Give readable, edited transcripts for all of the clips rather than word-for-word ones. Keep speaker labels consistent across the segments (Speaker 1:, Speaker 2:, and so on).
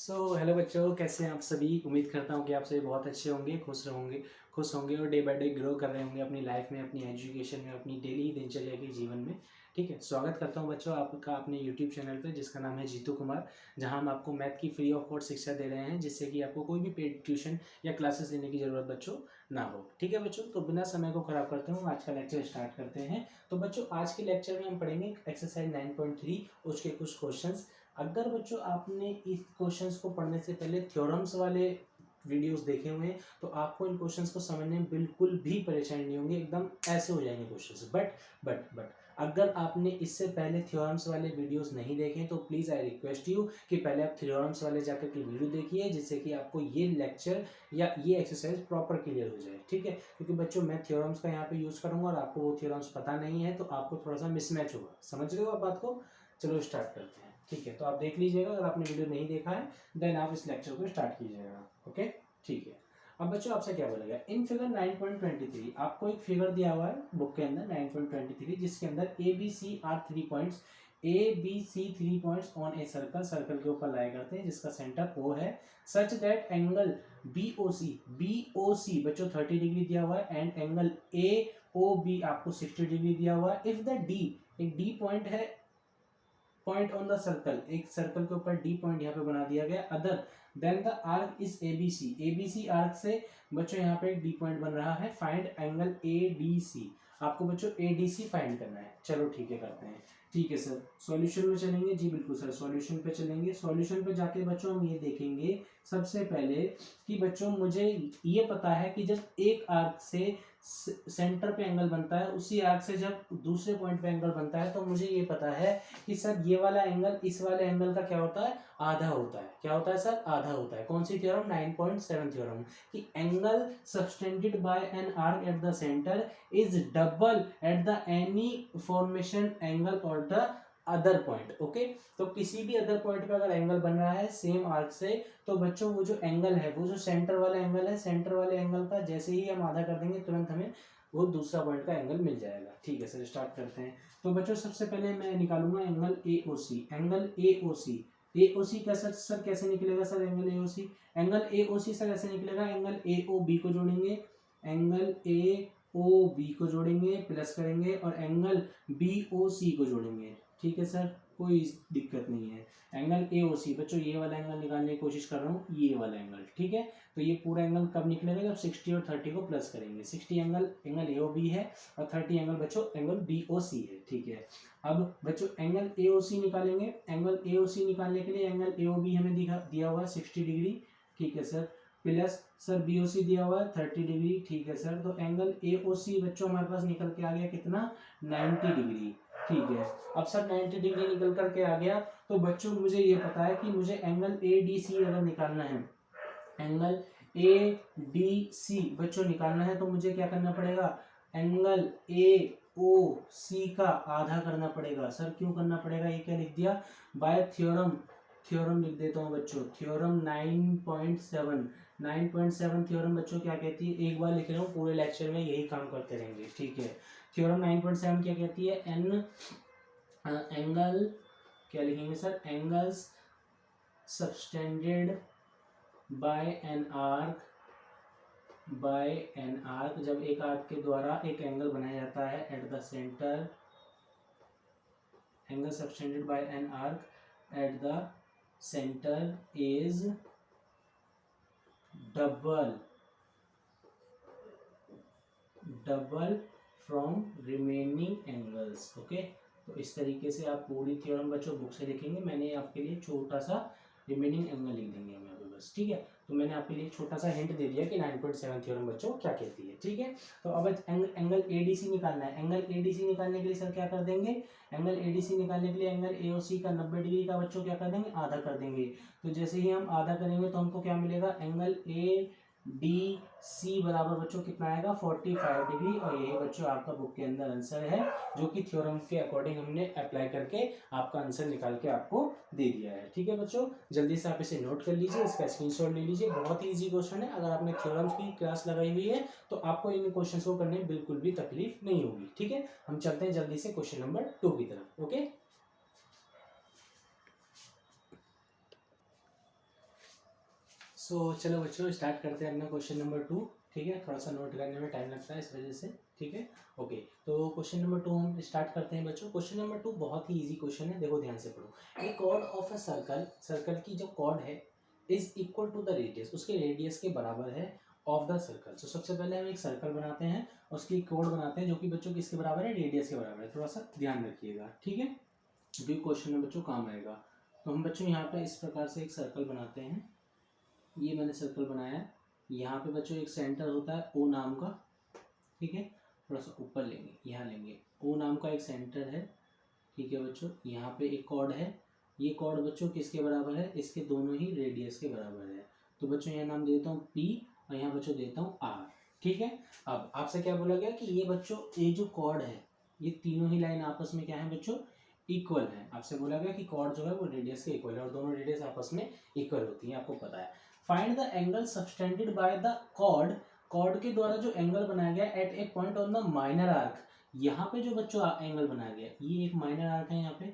Speaker 1: Hello बच्चों, कैसे हैं आप सभी। उम्मीद करता हूँ कि आप सभी बहुत अच्छे होंगे, खुश होंगे और डे बाय डे ग्रो कर रहे होंगे अपनी लाइफ में, अपनी एजुकेशन में, अपनी डेली दिनचर्या के जीवन में। ठीक है, स्वागत करता हूँ बच्चों आपका अपने यूट्यूब चैनल पे, जिसका नाम है जीतू कुमार, जहाँ हम आपको मैथ की फ्री ऑफ कॉस्ट शिक्षा दे रहे हैं, जिससे कि आपको कोई भी पेड ट्यूशन या क्लासेस लेने की ज़रूरत बच्चों ना हो। ठीक है बच्चों, तो बिना समय को खराब करते हुए आज का लेक्चर स्टार्ट करते हैं। तो बच्चों, आज के लेक्चर में हम पढ़ेंगे एक्सरसाइज 9.3, उसके कुछ क्वेश्चंस। अगर बच्चों आपने इस क्वेश्चंस को पढ़ने से पहले थ्योरम्स वाले वीडियोस देखे हुए हैं तो आपको इन क्वेश्चंस को समझने में बिल्कुल भी परेशानी नहीं होंगी, एकदम ऐसे हो जाएंगे क्वेश्चंस। बट अगर आपने इससे पहले थ्योरम्स वाले वीडियोस नहीं देखे तो प्लीज़ आई रिक्वेस्ट यू कि पहले आप थ्योरम्स वाले जाकर के वीडियो देखिए, जिससे कि आपको ये लेक्चर या ये एक्सरसाइज प्रॉपर क्लियर हो जाए। ठीक है, क्योंकि बच्चों मैं थ्योरम्स का यहाँ पे यूज़ करूँगा और आपको वो थ्योरम्स पता नहीं है तो आपको थोड़ा सा मिसमैच होगा। समझ रहे हो आप बात को। चलो स्टार्ट करते हैं। ठीक है, तो आप देख लीजिएगा, अगर आपने वीडियो नहीं देखा है देन आप इस लेक्चर को स्टार्ट कीजिएगा। ओके, ठीक है। अब बच्चों आपसे क्या बोलेगा, इन फिगर 9.23 आपको एक फिगर दिया हुआ है बुक के अंदर 9.23, जिसके अंदर A B C are 3 points on a circle के ऊपर लाए करते हैं, जिसका सेंटर ओ है। Such that angle B O C बच्चों 30 डिग्री दिया हुआ है and angle A O B आपको 60 डिग्री दिया हुआ है। इफ द डी, एक डी पॉइंट है, पॉइंट ऑन द सर्कल, एक सर्कल के ऊपर डी पॉइंट यहाँ पे बना दिया गया, other than the arc is ABC arc से बच्चों यहाँ पे एक डी पॉइंट बन रहा है। फाइंड एंगल एडीसी, आपको बच्चों एडीसी फाइंड करना है। चलो ठीक है, करते हैं। ठीक है सर, सॉल्यूशन में चलेंगे। जी बिल्कुल सर, सॉल्यूशन पे चलेंगे। सॉल्यूशन पे जाके बच्चों हम ये देखेंगे सबसे पहले कि बच्चों मुझे ये पता है कि जब एक आर्क से सेंटर पे एंगल बनता है, उसी आर्क से जब दूसरे पॉइंट पे एंगल बनता है, तो मुझे ये पता है कि सर ये वाला एंगल इस वाले एंगल का क्या होता है, आधा होता है। क्या होता है सर, आधा होता है। कौन सी थ्योरम, 9.7 थ्योरम, कि angle subtended bye an arc at the centre is double at the any formation angle और द अदर पॉइंट। ओके, तो किसी भी अदर पॉइंट पे अगर एंगल बन रहा है सेम आर्क से, तो बच्चों वो जो एंगल है, वो जो सेंटर वाला एंगल है, सेंटर वाले एंगल का जैसे ही हम आधा कर देंगे तुरंत हमें वो दूसरा पॉइंट का एंगल मिल जाएगा। ठीक है सर, स्टार्ट करते हैं। तो बच्चों सबसे पहले मैं निकालूंगा angle AOC. Angle AOC, AOC कैसे सर, कैसे निकलेगा sir angle AOC? Angle AOC sir ऐसे निकलेगा, एंगल एओबी को जोड़ेंगे, एंगल एओबी को जोड़ेंगे, प्लस करेंगे और एंगल बीओसी को जोड़ेंगे। ठीक है सर, कोई दिक्कत नहीं है। एंगल एओसी बच्चों ये वाला एंगल निकालने की कोशिश कर रहा हूँ, ये वाला एंगल। ठीक है, तो ये पूरा एंगल कब निकलेगा, जब 60 और 30 को प्लस करेंगे। 60 एंगल एओबी है और 30 एंगल बच्चों एंगल बीओसी है। ठीक है, अब बच्चों एंगल एओसी निकालेंगे। एंगल एओसी निकालने के लिए एंगल एओबी हमें दिया हुआ है 60 डिग्री। ठीक है सर, प्लस सर बीओसी दिया हुआ है 30 डिग्री। ठीक है सर, तो एंगल एओसी बच्चों हमारे पास निकल के आ गया कितना, 90 डिग्री। ठीक है, अब सर 90 डिग्री निकल करके आ गया, तो बच्चों मुझे ये पता है कि मुझे एंगल एडीसी अगर निकालना है, एंगल एडीसी बच्चों निकालना है, तो मुझे क्या करना पड़ेगा, एंगल एओसी का आधा करना पड़ेगा। सर क्यों करना पड़ेगा, ये क्या लिख दिया, बाय थ्योरम, थ्योरम लिख देता हूँ बच्चों, थ्योरम 9.7 थ्योरम बच्चों क्या कहती है, एक बार लिख रहा हूँ, पूरे लेक्चर में यही काम करते रहेंगे। ठीक है, थ्योरम 9.7 क्या कहती है, एन एंगल क्या लिखेंगे sir, angles subtended bye an arc, जब एक आर्क के द्वारा एक एंगल बनाया जाता है at the centre, angle subtended bye an arc at the centre is double from remaining angles. Okay, तो इस तरीके से आप पूरी थ्योरम बच्चों बुक से लिखेंगे। मैंने आपके लिए छोटा सा रिमेनिंग एंगल लिख देंगे हम यहाँ पे बस। ठीक है, तो मैंने आपके लिए छोटा सा हिंट दे दिया कि 9.7 थ्योरम बच्चों क्या कहती है। ठीक है, तो अब एंगल एडीसी निकालना है। एंगल एडीसी निकालने के लिए सर क्या कर देंगे, एंगल एडीसी निकालने के लिए एंगल एओसी का 90 डिग्री का बच्चों क्या कर देंगे, आधा कर देंगे। तो जैसे ही हम आधा करेंगे तो हमको क्या मिलेगा, एंगल ए डी सी बराबर बच्चों कितना आएगा, 45 डिग्री। और यही बच्चों आपका बुक के अंदर आंसर है, जो कि थ्योरम के अकॉर्डिंग हमने अप्लाई करके आपका आंसर निकाल के आपको दे दिया है। ठीक है बच्चों, जल्दी से आप इसे नोट कर लीजिए, इसका स्क्रीनशॉट ले लीजिए। बहुत ही ईजी क्वेश्चन है, अगर आपने थ्योरम्स की क्लास लगाई हुई है तो आपको इन क्वेश्चन को करने में बिल्कुल भी तकलीफ नहीं होगी। ठीक है, हम चलते हैं जल्दी से क्वेश्चन नंबर 2 की तरफ। ओके, चलो बच्चों स्टार्ट करते हैं अपना क्वेश्चन नंबर 2। ठीक है, थोड़ा सा नोट करने में टाइम लगता है इस वजह से। ठीक है, ओके। तो क्वेश्चन नंबर 2 हम स्टार्ट करते हैं बच्चों। क्वेश्चन नंबर 2 बहुत ही इजी क्वेश्चन है, देखो ध्यान से पढ़ो। A chord of a circle, circle की जो कॉर्ड है is equal to the radius, उसके रेडियस के बराबर है ऑफ द सर्कल। तो सबसे पहले हम एक सर्कल बनाते हैं, उसकी कॉर्ड बनाते हैं जो कि बच्चों किसके बराबर है, रेडियस के बराबर है। थोड़ा सा ध्यान रखिएगा, ठीक है, जो क्वेश्चन में बच्चों काम आएगा। तो हम बच्चों यहाँ पे इस प्रकार से एक सर्कल बनाते हैं। ये मैंने सर्कल बनाया है। यहाँ पे बच्चों एक सेंटर होता है ओ नाम का, ठीक है, थोड़ा सा ऊपर लेंगे, यहाँ लेंगे, ओ नाम का एक सेंटर है। ठीक है बच्चों, यहाँ पे एक कॉर्ड है। ये कॉर्ड बच्चों किसके बराबर है, इसके दोनों ही रेडियस के बराबर है। तो बच्चों यहाँ नाम देता हूँ पी और यहाँ बच्चों देता हूँ आर। ठीक है, अब आपसे क्या बोला गया कि ये बच्चों ये जो कॉर्ड है, ये तीनों ही लाइन आपस में क्या है बच्चों, इक्वल है। आपसे बोला गया कि कॉर्ड जो है वो रेडियस के इक्वल है और दोनों रेडियस आपस में इक्वल होती है, आपको पता है। Find the angle subtended by the chord, chord के द्वारा जो एंगल बनाया गया at a point on the minor arc. यहाँ पे जो बच्चों एंगल बनाया गया, ये एक माइनर आर्क है, यहाँ पे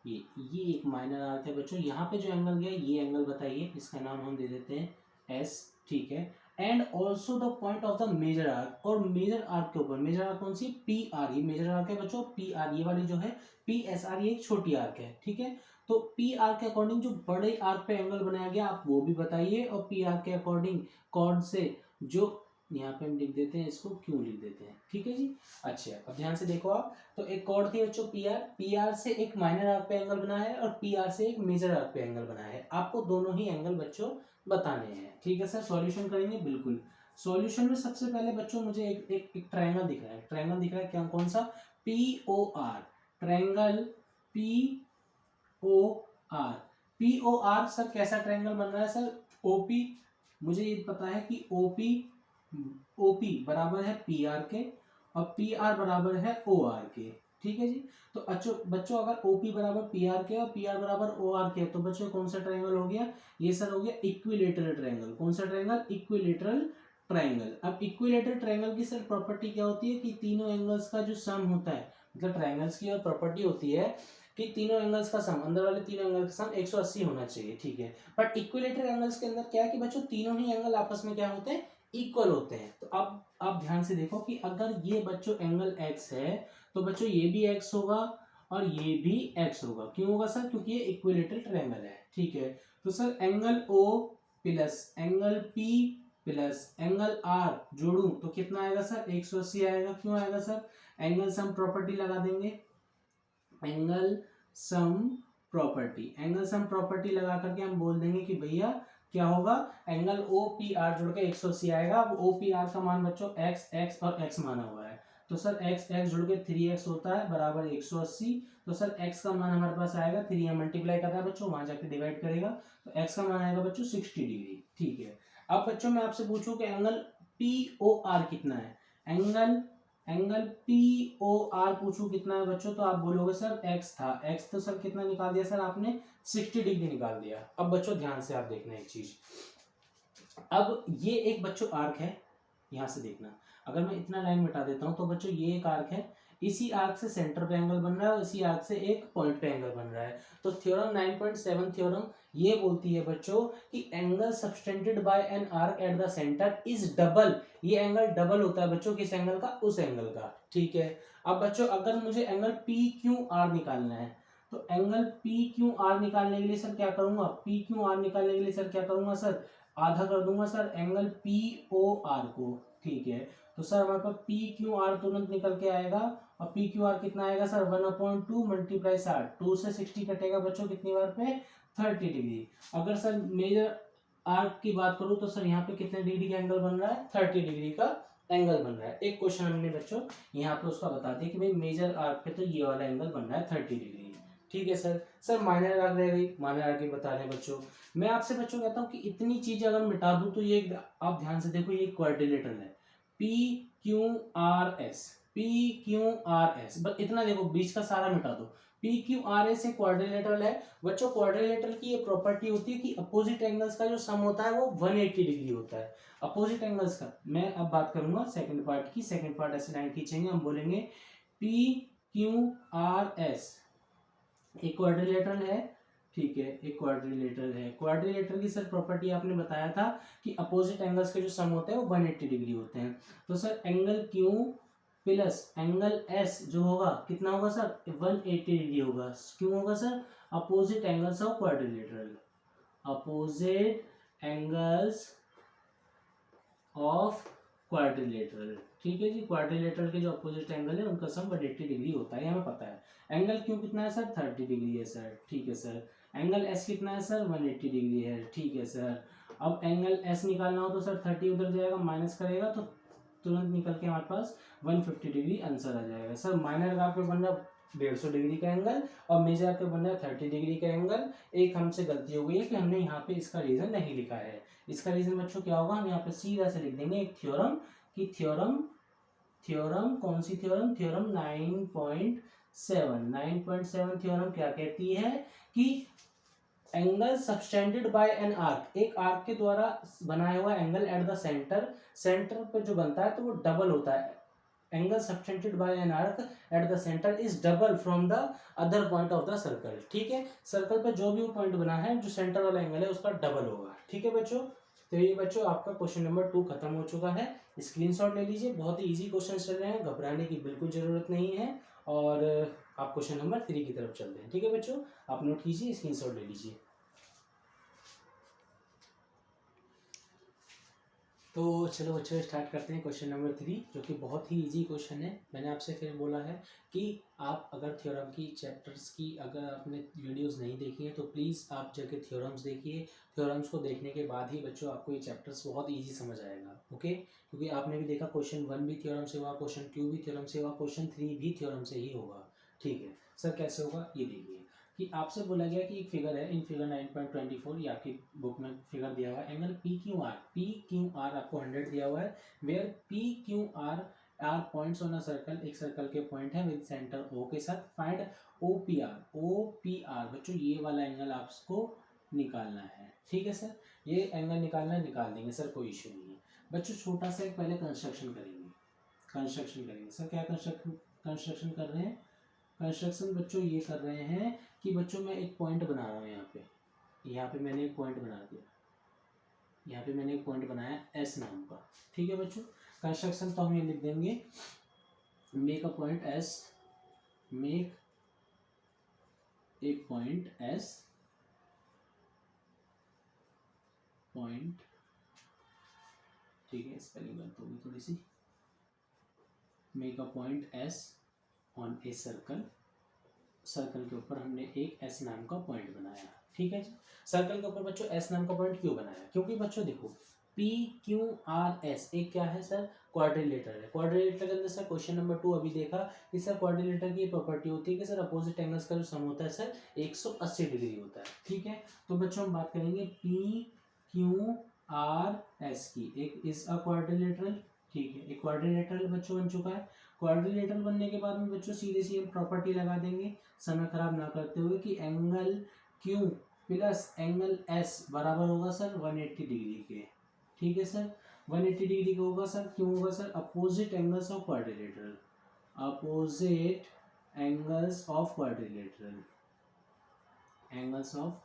Speaker 1: ये एक माइनर आर्क है बच्चों। यहाँ पे जो एंगल गया ये एंगल बताइए, इसका नाम हम दे देते हैं एस। ठीक है, and also the point of the major arc, और मेजर आर्क के ऊपर, मेजर आर्क कौन सी, पी आर, ये मेजर आर्क है बच्चों, पी आर, ये वाली जो है पी एस आर, ये एक छोटी आर्क है। ठीक है, तो पी आर के अकॉर्डिंग जो बड़े आर्क पे एंगल बनाया गया आप वो भी बताइए, और पी आर के अकॉर्डिंग कॉर्ड से जो, यहाँ पे हम लिख देते हैं इसको, क्यों लिख देते हैं। ठीक है जी, अच्छा अब ध्यान से देखो आप। तो एक कॉर्ड थी बच्चों पी आर, पी आर से एक माइनर आर्क पे एंगल बना है और पी आर से एक मेजर आर्क पे एंगल बना है। आपको दोनों ही एंगल बच्चों बताने हैं। ठीक है सर, सॉल्यूशन करेंगे बिल्कुल। सॉल्यूशन में सबसे पहले बच्चों मुझे एक ट्रायंगल दिख रहा है, ट्रायंगल दिख रहा है, क्या कौन सा, P O R, triangle P O R. P O R sir कैसा ट्रायंगल बन रहा है सर, ओपी, मुझे ये पता है कि ओपी, ओपी बराबर है पी आर के और पी आर बराबर है ओ आर के। ठीक है जी, तो अच्छो बच्चों अगर ओपी बराबर पी आर के और पी आर बराबर ओ आर के, तो बच्चों कौन सा ट्रायंगल हो गया, ये सर हो गया इक्विलेटरल ट्रायंगल। कौन सा ट्रायंगल, इक्विलेटरल ट्रायंगल। अब इक्विलेटरल ट्रायंगल की सर प्रॉपर्टी क्या होती है कि तीनों एंगल्स का जो सम होता है, मतलब ट्रायंगल्स की और प्रॉपर्टी होती है कि तीनों एंगल्स का सम, अंदर वाले तीनों एंगल का सम 180 होना चाहिए। ठीक है, बट इक्विलेटरल एंगल्स के अंदर क्या है कि बच्चों तीनों ही एंगल आपस में क्या होते हैं, इक्वल होते हैं। तो अब आप ध्यान से देखो कि अगर ये बच्चों एंगल x है तो बच्चों ये भी x होगा और ये भी x होगा। क्यों होगा सर, क्योंकि ये इक्विलेटरल ट्रायंगल है। ठीक है, तो sir angle O plus angle P plus angle R जोड़ूं तो कितना आएगा सर, 180 आएगा। क्यों आएगा सर, एंगल सम प्रॉपर्टी लगा देंगे, angle sum property, angle sum property लगा करके हम बोल देंगे कि भैया क्या होगा, एंगल ओ पी आर जुड़ के 180 आएगा। अब ओ पी आर का मान बच्चों एक्स एक्स और एक्स माना हुआ है, तो सर एक्स एक्स जुड़ के 3x होता है बराबर 180। तो सर x का मान हमारे पास आएगा, 3 यहाँ मल्टीप्लाई करता है बच्चों, वहां जाके डिवाइड करेगा, तो x का मान आएगा बच्चों 60 डिग्री। ठीक है, अब बच्चों मैं आपसे पूछूं कि एंगल पी ओ आर कितना है, angle angle P O R पूछूं कितना है बच्चों, तो आप बोलोगे सर x था, x तो सर कितना निकाल दिया सर आपने, 60 डिग्री निकाल दिया। अब बच्चों ध्यान से आप देखना एक चीज, अब ये एक बच्चों आर्क है, यहां से देखना, अगर मैं इतना लाइन मिटा देता हूं तो बच्चों ये एक आर्क है, इसी आर्क से सेंटर पे एंगल बन रहा है और इसी आर्क से एक पॉइंट पे एंगल बन रहा है। तो थ्योरम 9.7 थ्योरम ये बोलती है बच्चों कि angle subtended bye an arc at the centre is double, ये एंगल डबल होता है बच्चों किस एंगल का, उस एंगल का। ठीक है, अब बच्चों अगर मुझे एंगल पी क्यू आर निकालना है, तो एंगल पी क्यू आर निकालने के लिए सर क्या करूंगा, पी क्यू आर निकालने के लिए सर क्या करूंगा, सर आधा कर दूंगा sir angle P O R को। ठीक है, तो सर हमारे पास पी क्यू आर तुरंत निकल के आएगा, और पी क्यू आर कितना आएगा सर 1/2 मल्टीप्लाई 60, 2 से 60 कटेगा बच्चों कितनी बार पे, 30 डिग्री। अगर सर मेजर आर्क की बात करूं तो सर यहाँ पे कितने डिग्री का एंगल बन रहा है, 30 डिग्री का एंगल बन रहा है। एक क्वेश्चन हमने बच्चों यहाँ पे उसका बता दिया कि भाई मेजर आर्क पे तो ये वाला एंगल बन रहा है 30 डिग्री। ठीक है सर माइनर आर्क रह गई, माइनर आर्क बता रहे हैं बच्चों। मैं आपसे बच्चों कहता हूँ कि इतनी चीज अगर मिटा दूं तो ये आप ध्यान से देखो, ये क्वाड्रिलेटरल है, P Q R S, P Q R S, बस इतना देखो, बीच का सारा मिटा दो, पी क्यू आर एस एक क्वाड्रिलेटरल है बच्चों। क्वाड्रिलेटरल की ये प्रॉपर्टी होती है कि अपोजिट एंगल्स का जो सम होता है वो 180 डिग्री होता है, अपोजिट एंगल्स का। मैं अब बात करूंगा सेकंड पार्ट की, सेकंड पार्ट ऐसे लाइन खींचेंगे, हम बोलेंगे पी क्यू आर एस एक क्वाड्रिलेटरल है, ठीक है, एक क्वाड्रिलेटरल है। क्वाड्रिलेटरल की सर प्रॉपर्टी आपने बताया था कि अपोजिट एंगल्स के जो सम होते हैं वो 180 डिग्री होते हैं। तो sir angle Q plus angle S जो होगा कितना होगा सर, 180 डिग्री होगा। क्यों होगा sir, opposite angles of quadrilateral, opposite angles of quadrilateral. ठीक है जी, क्वाड्रिलेटरल के जो अपोजिट एंगल है उनका सम 180 डिग्री होता है, ये हमें पता है। एंगल क्यू कितना है सर, 30 डिग्री है सर। ठीक है सर। एंगल एस कितना है सर, 180 डिग्री है। ठीक है सर। अब एंगल एस निकालना हो तो सर 30 उधर जाएगा, माइनस करेगा तो तुरंत निकल के हमारे पास 150 डिग्री आंसर आ जाएगा। सर माइनर का आपको बन रहा 150 डिग्री का एंगल और मेजर का बन रहा 30 डिग्री का एंगल। एक हमसे गलती हो गई है कि हमने यहाँ पे इसका रीजन नहीं लिखा है। इसका रीजन बच्चों क्या होगा, हम यहाँ पे सीधा से लिख देंगे एक थ्योरम की थ्योरम कौन सी थ्योरम, थ्योरम 9.7 थ्योरम क्या कहती है कि angle subtended bye an arc, एक आर्क के द्वारा बनाया हुआ एंगल एट द सेंटर पे जो बनता है तो वो डबल होता है। Angle subtended bye an arc at the centre is double from the other point of the circle. ठीक है, सर्कल पे जो भी वो पॉइंट बना है जो सेंटर वाला एंगल है उसका डबल होगा। ठीक है बच्चों, तो ये बच्चों आपका क्वेश्चन नंबर 2 खत्म हो चुका है। स्क्रीनशॉट ले लीजिए, बहुत ही इजी क्वेश्चन चल रहे हैं, घबराने की बिल्कुल जरूरत नहीं है। और आप क्वेश्चन नंबर 3 की तरफ चलते हैं। ठीक है बच्चों, आप नोट कीजिए, स्क्रीनशॉट ले लीजिए। तो चलो बच्चों स्टार्ट करते हैं क्वेश्चन नंबर 3, जो कि बहुत ही इजी क्वेश्चन है। मैंने आपसे फिर बोला है कि आप अगर थ्योरम की चैप्टर्स की अगर आपने वीडियोस नहीं देखी हैं तो प्लीज़ आप जाके थ्योरम्स देखिए। थ्योरम्स को देखने के बाद ही बच्चों आपको ये चैप्टर्स बहुत ईजी समझ आएगा। ओके, क्योंकि आपने भी देखा क्वेश्चन 1 भी थ्योरम से हुआ, क्वेश्चन 2 भी थ्योरम से हुआ, क्वेश्चन 3 भी थ्योरम से ही होगा। ठीक है सर, कैसे होगा ये देखिए कि आपसे बोला गया कि एक फिगर है, इन फिगर 9.24 ये आपकी बुक में फिगर दिया हुआ है। एंगल पी क्यू आर आपको 100 दिया हुआ है, where P Q R are points on a circle, एक सर्कल के पॉइंट है विद सेंटर ओ के साथ। फाइंड ओ पी आर बच्चों ये वाला एंगल आपको निकालना है। ठीक है सर, ये एंगल निकालना है, निकाल देंगे सर, कोई इशू नहीं है। बच्चों छोटा सा एक पहले कंस्ट्रक्शन करेंगे सर। क्या कंस्ट्रक्शन कर रहे हैं, कंस्ट्रक्शन बच्चों ये कर रहे हैं कि बच्चों मैं एक पॉइंट बना रहा हूँ यहाँ पे मैंने एक पॉइंट बना दिया, यहाँ पे मैंने एक पॉइंट बनाया एस नाम का। ठीक है बच्चों, कंस्ट्रक्शन तो हम ये लिख देंगे, make a point S, make a point S, point, ठीक है स्पेलिंग गलत होगी थोड़ी सी, make a point S on a circle, circle के ऊपर हमने एक एस नाम का पॉइंट बनाया। ठीक है जी, सर्कल के ऊपर बच्चों एस नाम का पॉइंट क्यों बनाया, क्योंकि बच्चों देखो पी क्यू आर एस एक क्या है सर, क्वाड्रिलेटर है। क्वाड्रिलेटर के अंदर सर क्वेश्चन नंबर 2 अभी देखा कि सर क्वाड्रिलेटर की प्रॉपर्टी होती है कि सर अपोजिट एंगल्स का जो सम होता है सर 180 डिग्री होता है। ठीक है, तो बच्चों हम बात करेंगे पी क्यू आर एस की, एक इज अ क्वाड्रिलेटरल। ठीक है, एक क्वाड्रिलेटरल बच्चों बन चुका है। क्वाड्रिलेटरल बनने के बाद में बच्चों सीधे सी हम प्रॉपर्टी लगा देंगे समय खराब ना करते हुए कि angle Q plus angle S बराबर होगा सर 180 डिग्री के। ठीक है सर, 180 डिग्री का होगा सर, क्यों होगा sir, opposite angles of quadrilateral, opposite angles of quadrilateral, angles of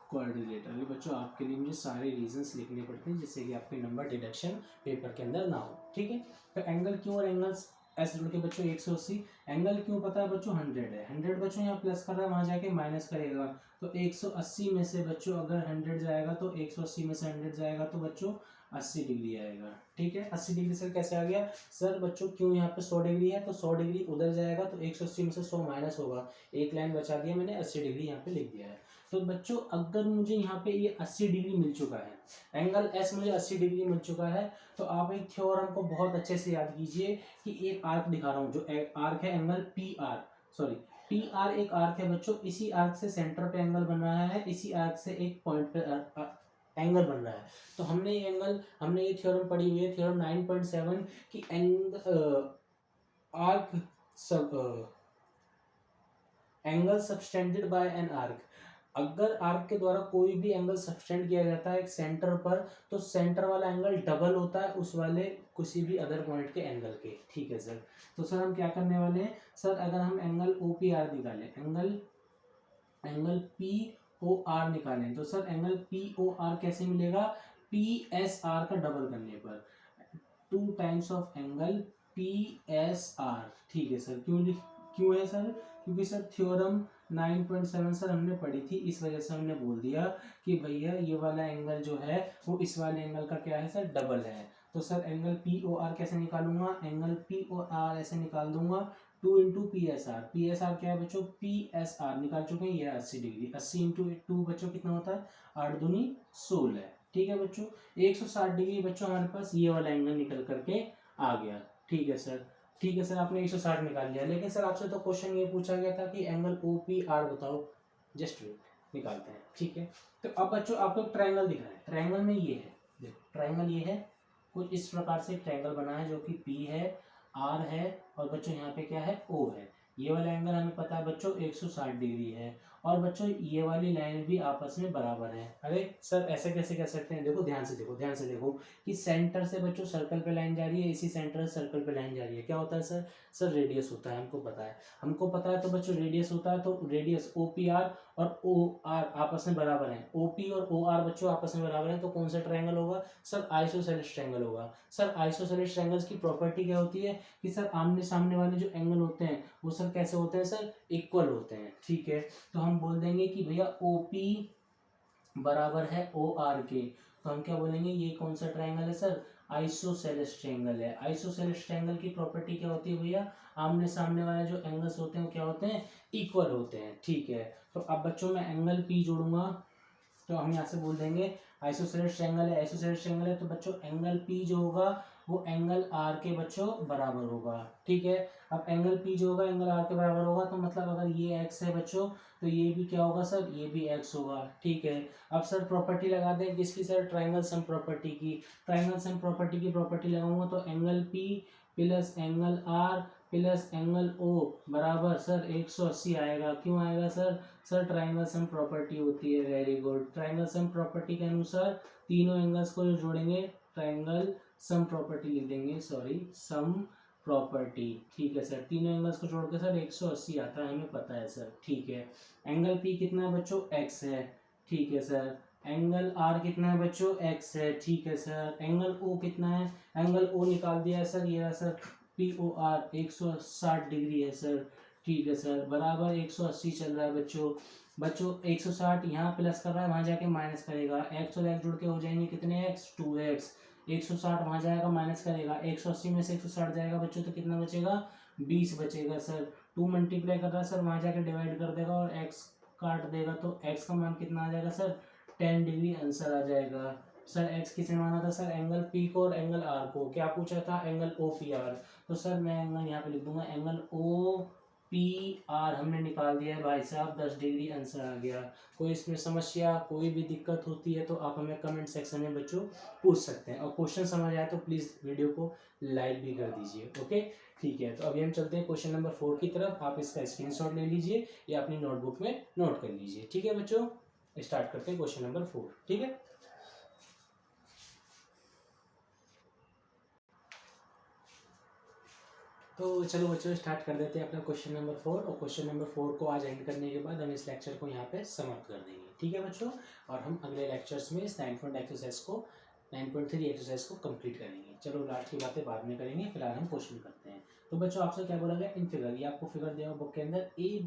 Speaker 1: quadrilateral. बच्चों आपके लिए मुझे सारे रीजंस लिखने पड़ते हैं जिससे कि आपके नंबर डिडक्शन पेपर के अंदर ना हो। ठीक है, तो एंगल क्यू और एंगल्स एस जुड़ के बच्चों 180, एंगल क्यों पता है बच्चों 100 है, 100 बच्चों यहाँ प्लस कर रहा है वहाँ जाके माइनस करेगा, तो 180 में से बच्चों अगर 100 जाएगा तो 180 में से 100 जाएगा तो बच्चों 80 डिग्री आएगा। ठीक है, 80 डिग्री से कैसे आ गया सर, बच्चों क्यों यहाँ पे 100 डिग्री है तो 100 डिग्री उधर जाएगा तो 180 में से 100 माइनस होगा, एक लाइन बचा दिया मैंने, 80 डिग्री यहाँ पे लिख दिया है। तो बच्चों अगर मुझे यहाँ पे ये 80 डिग्री मिल चुका है, एंगल एस मुझे 80 डिग्री मिल चुका है, तो आप एक थ्योरम को बहुत अच्छे से याद कीजिए कि एक आर्क दिखा रहा हूँ, जो आर्क है angle P R, sorry P R एक आर्क है बच्चों, इसी आर्क से सेंटर पे एंगल बन रहा है, इसी आर्क से एक पॉइंट पे एंगल बन रहा है। तो हमने ये थ्योरम पढ़ी हुई है, थ्योरम 9.7 की आर्क सब angle subtended bye an arc, अगर आर्क के द्वारा कोई भी एंगल सबटेंड किया जाता है एक सेंटर पर तो सेंटर वाला एंगल डबल होता है उस वाले किसी भी अदर पॉइंट के एंगल के। ठीक है सर, तो सर हम क्या करने वाले हैं सर, अगर हम एंगल ओ पी आर निकालें, एंगल पी ओ आर निकालें तो sir angle P O R कैसे मिलेगा, पी एस आर का डबल करने पर, 2 times of angle P S R. ठीक है सर, क्यों है सर, क्योंकि सर थ्योरम 9.7 सर हमने पढ़ी थी, इस वजह से हमने बोल दिया कि भैया ये वाला एंगल जो है वो इस वाले एंगल का क्या है सर, डबल है। तो sir angle P O R कैसे निकालूंगा, एंगल पी ओ आर ऐसे निकाल दूंगा 2 into P S are. P S are क्या है बच्चों, पी एस आर निकाल चुके हैं, ये 80 डिग्री, 80 इंटू 2 बच्चों कितना होता है, 8 दूनी 16। ठीक है बच्चों, 160 डिग्री बच्चों हमारे पास ये वाला एंगल निकल करके आ गया। ठीक है सर, ठीक है सर, आपने 160 निकाल लिया, लेकिन सर आपसे तो क्वेश्चन ये पूछा गया था कि एंगल ओ पी आर बताओ। जस्ट वेट, निकालते हैं। ठीक है, तो अब बच्चों आपको ट्रायंगल दिख रहा है, ट्रायंगल में ये है, देखो ट्रायंगल ये है, कुछ इस प्रकार से ट्रायंगल बना है जो कि पी है, आर है, और बच्चों यहाँ पे क्या है, ओ है। ये वाला एंगल हमें पता है बच्चों 160 डिग्री है, और बच्चों ये वाली लाइन भी आपस में बराबर है। अरे सर ऐसे कैसे कह सकते हैं, देखो ध्यान से देखो, ध्यान से देखो कि सेंटर से बच्चों सर्कल पे लाइन जा रही है, इसी सेंटर से सर्कल पे लाइन जा रही है, क्या होता है सर, सर रेडियस होता है, हमको पता है, हमको पता है। तो बच्चों रेडियस होता है, तो रेडियस ओ पी आर और ओ आर आपस में बराबर है, ओ पी और ओ आर बच्चों आपस में बराबर है, तो कौन सा ट्रायंगल होगा सर, आइसोसेलेस ट्रायंगल होगा। सर आइसोसेलेस ट्रायंगल्स की प्रॉपर्टी क्या होती है कि सर आमने सामने वाले जो एंगल होते हैं वो सर कैसे होते हैं सर, इक्वल होते हैं। ठीक है, तो हम बोल देंगे कि भैया ओ पी बराबर है ओ आर के, तो हम क्या बोलेंगे, ये कौन सा ट्रायंगल है सर, आइसोसेलेस ट्रायंगल है। आइसोसेलेस ट्रायंगल की प्रॉपर्टी क्या होती है भैया, आमने सामने वाले जो एंगल्स होते हैं वो क्या होते हैं, इक्वल होते हैं। ठीक है, तो अब बच्चों मैं एंगल पी जोड़ूंगा, तो हम यहाँ से बोल देंगे आइसोसेलेस ट्रायंगल है, आइसोसेलेस ट्रायंगल है, तो बच्चों एंगल पी जो होगा वो एंगल आर के बच्चों बराबर होगा। ठीक है, अब एंगल पी जो होगा एंगल आर के बराबर होगा, तो मतलब अगर ये एक्स है बच्चों तो ये भी क्या होगा सर, ये भी एक्स होगा। ठीक है, अब सर प्रॉपर्टी लगा दें किसकी सर, ट्रायंगल सम प्रॉपर्टी की। ट्रायंगल सम प्रॉपर्टी की प्रॉपर्टी लगाऊंगा तो angle P plus angle R plus angle O बराबर सर 180 आएगा। क्यों आएगा sir, sir triangle sum property होती है, very good. Triangle sum property के अनुसार तीनों एंगल्स को जो जोड़ेंगे ट्रायंगल सम प्रॉपर्टी लिख देंगे, सॉरी सम प्रॉपर्टी। ठीक है सर, तीनों एंगल्स को जोड़ के सर 180 आता है, हमें पता है सर। ठीक है, एंगल पी कितना है बच्चों, एक्स है। ठीक है सर, एंगल आर कितना है बच्चों, एक्स है। ठीक है सर, एंगल ओ कितना है, एंगल ओ निकाल दिया है सर, ये रहा sir P O R 160 degree है सर। ठीक है सर, बराबर 180 चल रहा है बच्चों। बच्चों 160 यहाँ प्लस कर रहा है, वहाँ जाके माइनस करेगा, एक्स और एक्स जुड़ के हो जाएंगे कितने एक्स, 2x। 160 वहाँ जाएगा माइनस करेगा, 180 में से 160 जाएगा बच्चों तो कितना बचेगा, 20 बचेगा सर। 2 मल्टीप्लाई कर रहा है सर, वहाँ जाके डिवाइड कर देगा और x काट देगा, तो x का मान कितना आ जाएगा सर, 10 डिग्री आंसर आ जाएगा। सर x किसे माना था सर, एंगल P को और एंगल R को। क्या पूछा था, एंगल OPR। तो सर मैं एंगल यहाँ पे लिख दूंगा, एंगल OPR हमने निकाल दिया है भाई साहब, 10 डिग्री आंसर आ गया। कोई इसमें समस्या, कोई भी दिक्कत होती है तो आप हमें कमेंट सेक्शन में बच्चों पूछ सकते हैं, और क्वेश्चन समझ आए तो प्लीज़ वीडियो को लाइक भी कर दीजिए। ओके, ठीक है, तो अभी हम चलते हैं क्वेश्चन नंबर 4 की तरफ। आप इसका स्क्रीनशॉट ले लीजिए या अपनी नोटबुक में नोट कर लीजिए। ठीक है बच्चों, स्टार्ट करते हैं क्वेश्चन नंबर 4। ठीक है, तो चलो बच्चों स्टार्ट कर देते हैं अपना क्वेश्चन नंबर 4, और क्वेश्चन नंबर 4 को आज एंड करने के बाद हम इस लेक्चर को यहाँ पे समाप्त कर देंगे। ठीक है बच्चों, और हम अगले लेक्चर्स में इस 9.3 एक्सरसाइज को कंप्लीट करेंगे। चलो लास्ट की बातें बाद में करेंगे, फिलहाल हम क्वेश्चन करते हैं। तो बच्चों आपसे क्या बोला गया, इन फिगर, ये आपको फिगर दिया हुआ बुक के अंदर, ए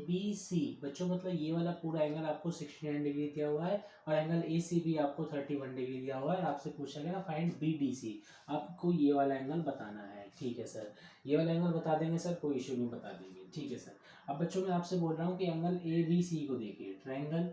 Speaker 1: बी सी बच्चों, मतलब ये वाला पूरा एंगल आपको 69 डिग्री दिया हुआ है, और एंगल ए सी भी आपको 31 डिग्री दिया हुआ है, और आपसे पूछा गया फाइंड बी डी सी, आपको ये वाला एंगल बताना है। ठीक है सर, ये वाला एंगल बता देंगे सर, कोई इशू नहीं, बता देंगे। ठीक है सर, अब बच्चों मैं आपसे बोल रहा हूँ कि एंगल ए बी सी को देखिए, triangle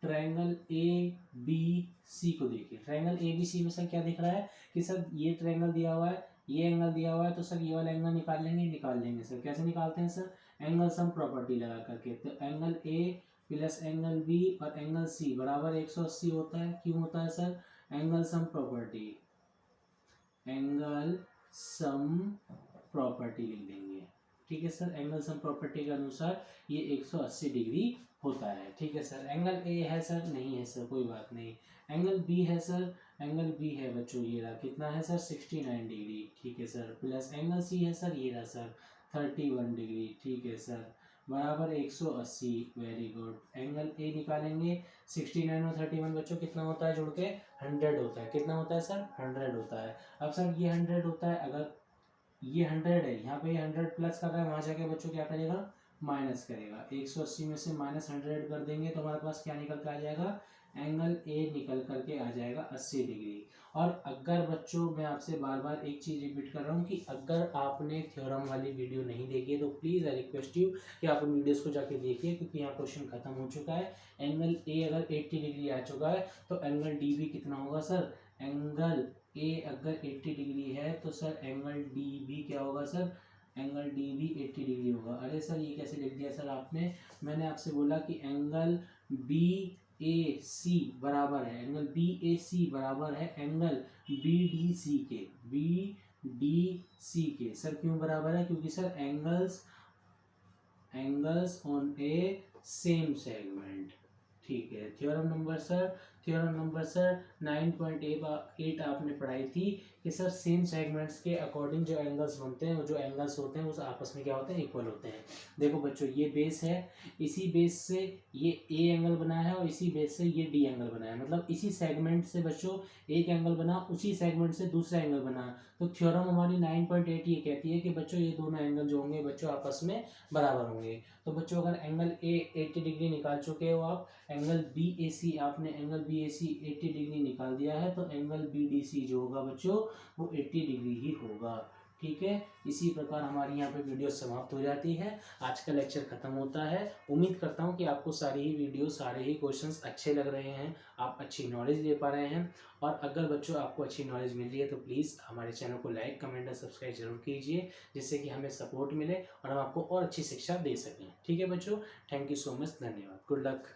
Speaker 1: triangle A B C को देखिए। ट्रायंगल ए बी सी में सर क्या दिख रहा है कि सर ये ट्रायंगल दिया हुआ है, ये एंगल दिया हुआ है, तो सर ये वाला एंगल निकाल लेंगे सर। कैसे निकालते हैं सर, एंगल सम प्रॉपर्टी लगा करके। तो angle A plus angle B और एंगल सी बराबर 180 होता है। क्यों होता है sir, angle sum property, angle sum property लिख देंगे। ठीक है सर, एंगल सम प्रॉपर्टी के अनुसार ये 180 डिग्री होता है। ठीक है सर, एंगल ए है सर, नहीं है सर, कोई बात नहीं। एंगल बी है सर, एंगल बी है बच्चों, ये रहा, कितना है सर, 69 डिग्री। ठीक है सर, प्लस एंगल सी है सर, ये रहा सर 31 डिग्री। ठीक है सर, बराबर 180। Very good. एंगल ए निकालेंगे 69 और 31 बच्चों कितना होता है जुड़ के 100 होता है। कितना होता है सर 100 होता है। अब सर ये 100 होता है, अगर ये 100 है यहाँ पे 100 प्लस कर रहा है, वहाँ जाके बच्चों क्या करेगा माइनस करेगा। 180 में से माइनस 100 कर देंगे तो हमारे पास क्या निकल के आ जाएगा, एंगल ए निकल करके आ जाएगा 80 डिग्री। और अगर बच्चों मैं आपसे बार बार एक चीज़ रिपीट कर रहा हूँ कि अगर आपने थ्योरम वाली वीडियो नहीं देखी है तो प्लीज़ आई रिक्वेस्ट यू कि आप उन वीडियोस को जाके देखिए, क्योंकि यहाँ क्वेश्चन खत्म हो चुका है। एंगल ए अगर 80 डिग्री आ चुका है तो एंगल डी भी कितना होगा सर, एंगल ए अगर 80 डिग्री है तो सर एंगल डी भी क्या होगा सर, एंगल डी भी 80 डिग्री होगा। अरे सर ये कैसे लिख दिया सर आपने, मैंने आपसे बोला कि एंगल बी ए सी बराबर है, एंगल बी ए सी बराबर है एंगल बी डी सी के, बी डी सी के। सर क्यों बराबर है, क्योंकि sir angles on A same segment. ठीक है। थ्योरम नंबर सर 9.8 आपने पढ़ाई थी कि सर सेम सेगमेंट्स के अकॉर्डिंग जो एंगल्स बनते हैं, वो जो एंगल्स होते हैं वो आपस में क्या होते हैं, इक्वल होते हैं। देखो बच्चों ये बेस है, इसी बेस से ये ए एंगल बना है और इसी बेस से ये डी एंगल बना है, मतलब इसी सेगमेंट से बच्चों एक एंगल बना, उसी सेगमेंट से दूसरा एंगल बना। तो थ्योरम हमारी 9.8 ये कहती है कि बच्चों ये दोनों एंगल जो होंगे बच्चों आपस में बराबर होंगे। तो बच्चों अगर एंगल ए 80 डिग्री निकाल चुके हो आप, एंगल बी ए सी आपने एंगल बी ए सी 80 डिग्री निकाल दिया है, तो एंगल बी डी सी जो होगा बच्चों वो 80 डिग्री ही होगा। ठीक है। इसी प्रकार हमारी यहाँ पे वीडियो समाप्त हो जाती है, आज का लेक्चर खत्म होता है। उम्मीद करता हूँ कि आपको सारी ही वीडियो सारे ही क्वेश्चंस अच्छे लग रहे हैं, आप अच्छी नॉलेज ले पा रहे हैं। और अगर बच्चों आपको अच्छी नॉलेज मिल रही है तो प्लीज़ हमारे चैनल को लाइक कमेंट और सब्सक्राइब जरूर कीजिए, जिससे कि हमें सपोर्ट मिले और हम आपको और अच्छी शिक्षा दे सकें। ठीक है बच्चों, थैंक यू सो मच, धन्यवाद, गुड लक।